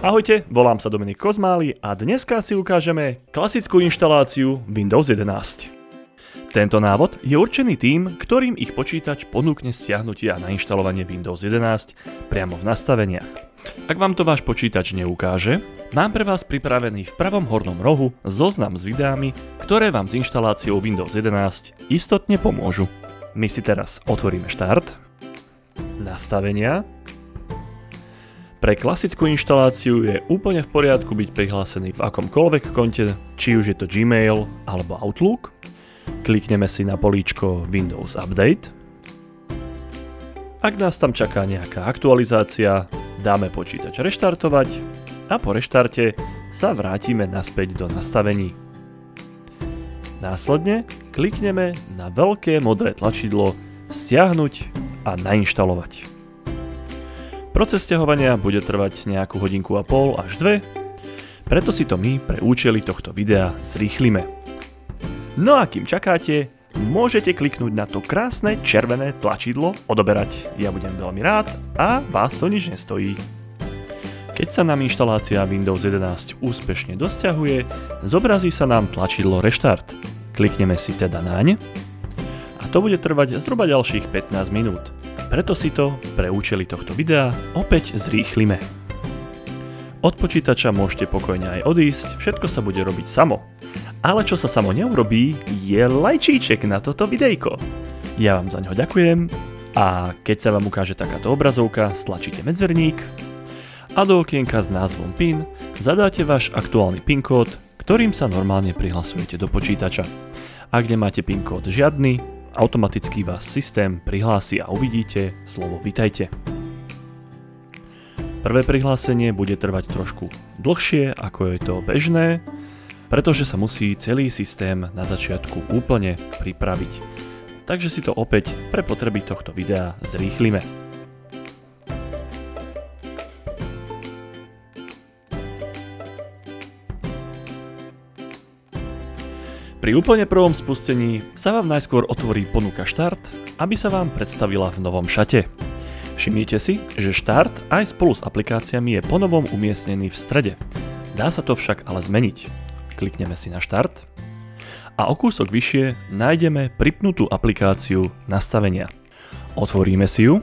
Ahojte, volám sa Dominik Kozmály a dneska si ukážeme klasickú inštaláciu Windows 11. Tento návod je určený tým, ktorým ich počítač ponúkne stiahnutie a nainštalovanie Windows 11 priamo v nastaveniach. Ak vám to váš počítač neukáže, mám pre vás pripravený v pravom hornom rohu zoznam s videami, ktoré vám s inštaláciou Windows 11 istotne pomôžu. My si teraz otvoríme štart, nastavenia. Pre klasickú inštaláciu je úplne v poriadku byť prihlásený v akomkoľvek konte, či už je to Gmail alebo Outlook. Klikneme si na políčko Windows Update. Ak nás tam čaká nejaká aktualizácia, dáme počítač reštartovať a po reštarte sa vrátime naspäť do nastavení. Následne klikneme na veľké modré tlačidlo Stiahnuť a nainštalovať. Proces stiahovania bude trvať nejakú hodinku a pol až 2, preto si to my pre účely tohto videa zrýchlime. No a kým čakáte, môžete kliknúť na to krásne červené tlačidlo odoberať. Ja budem veľmi rád a vás to nič nestojí. Keď sa nám inštalácia Windows 11 úspešne dosťahuje, zobrazí sa nám tlačidlo Reštart. Klikneme si teda naň a to bude trvať zhruba ďalších 15 minút. Preto si to pre účely tohto videa opäť zrýchlime. Od počítača môžete pokojne aj odísť, všetko sa bude robiť samo. Ale čo sa samo neurobí, je lajčíček na toto videjko. Ja vám za ňo ďakujem a keď sa vám ukáže takáto obrazovka, stlačíte medzerník a do okienka s názvom PIN zadáte váš aktuálny PIN kód, ktorým sa normálne prihlasujete do počítača. Ak nemáte PIN kód žiadny, automaticky vás systém prihlási a uvidíte slovo Vitajte. Prvé prihlásenie bude trvať trošku dlhšie, ako je to bežné, pretože sa musí celý systém na začiatku úplne pripraviť. Takže si to opäť pre potreby tohto videa zrýchlime. Pri úplne prvom spustení sa vám najskôr otvorí ponuka Štart, aby sa vám predstavila v novom šate. Všimnite si, že Štart aj spolu s aplikáciami je ponovom umiestnený v strede. Dá sa to však ale zmeniť. Klikneme si na Štart a o kúsok vyššie nájdeme pripnutú aplikáciu Nastavenia. Otvoríme si ju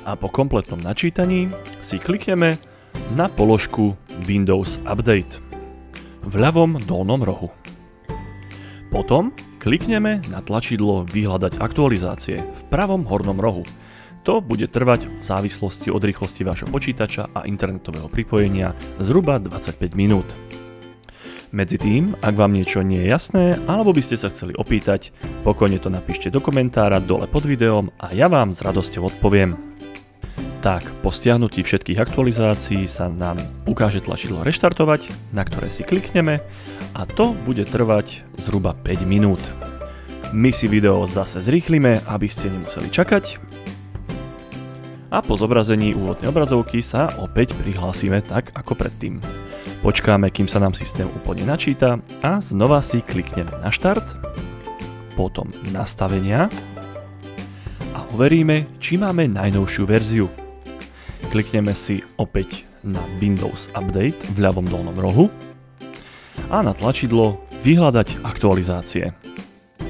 a po kompletnom načítaní si klikneme na položku Windows Update v ľavom dolnom rohu. Potom klikneme na tlačidlo Vyhľadať aktualizácie v pravom hornom rohu. To bude trvať v závislosti od rýchlosti vášho počítača a internetového pripojenia zhruba 25 minút. Medzi tým, ak vám niečo nie je jasné, alebo by ste sa chceli opýtať, pokojne to napíšte do komentára dole pod videom a ja vám s radosťou odpoviem. Tak, po stiahnutí všetkých aktualizácií sa nám ukáže tlačidlo Reštartovať, na ktoré si klikneme a to bude trvať zhruba 5 minút. My si video zase zrýchlime, aby ste nemuseli čakať. A po zobrazení úvodnej obrazovky sa opäť prihlásime tak ako predtým. Počkáme, kým sa nám systém úplne načíta a znova si klikneme na Štart, potom Nastavenia a overíme, či máme najnovšiu verziu. Klikneme si opäť na Windows Update v ľavom dolnom rohu a na tlačidlo Vyhľadať aktualizácie.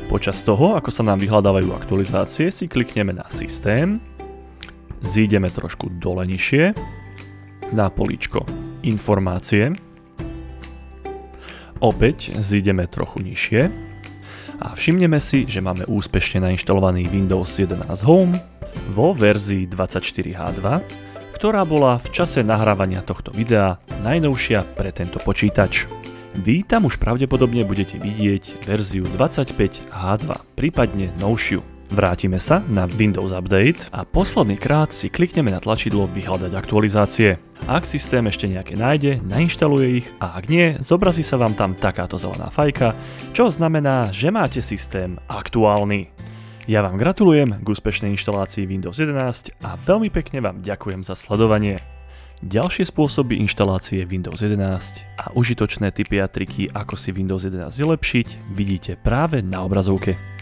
Počas toho, ako sa nám vyhľadávajú aktualizácie, si klikneme na Systém, zídeme trošku dole nižšie, na políčko Informácie, opäť zídeme trochu nižšie a všimneme si, že máme úspešne nainštalovaný Windows 11 Home vo verzii 24H2, ktorá bola v čase nahrávania tohto videa najnovšia pre tento počítač. Vy tam už pravdepodobne budete vidieť verziu 25H2, prípadne novšiu. Vrátime sa na Windows Update a posledný krát si klikneme na tlačidlo Vyhľadať aktualizácie. Ak systém ešte nejaké nájde, nainštaluje ich a ak nie, zobrazí sa vám tam takáto zelená fajka, čo znamená, že máte systém aktuálny. Ja vám gratulujem k úspešnej inštalácii Windows 11 a veľmi pekne vám ďakujem za sledovanie. Ďalšie spôsoby inštalácie Windows 11 a užitočné tipy a triky, ako si Windows 11 vylepšiť, vidíte práve na obrazovke.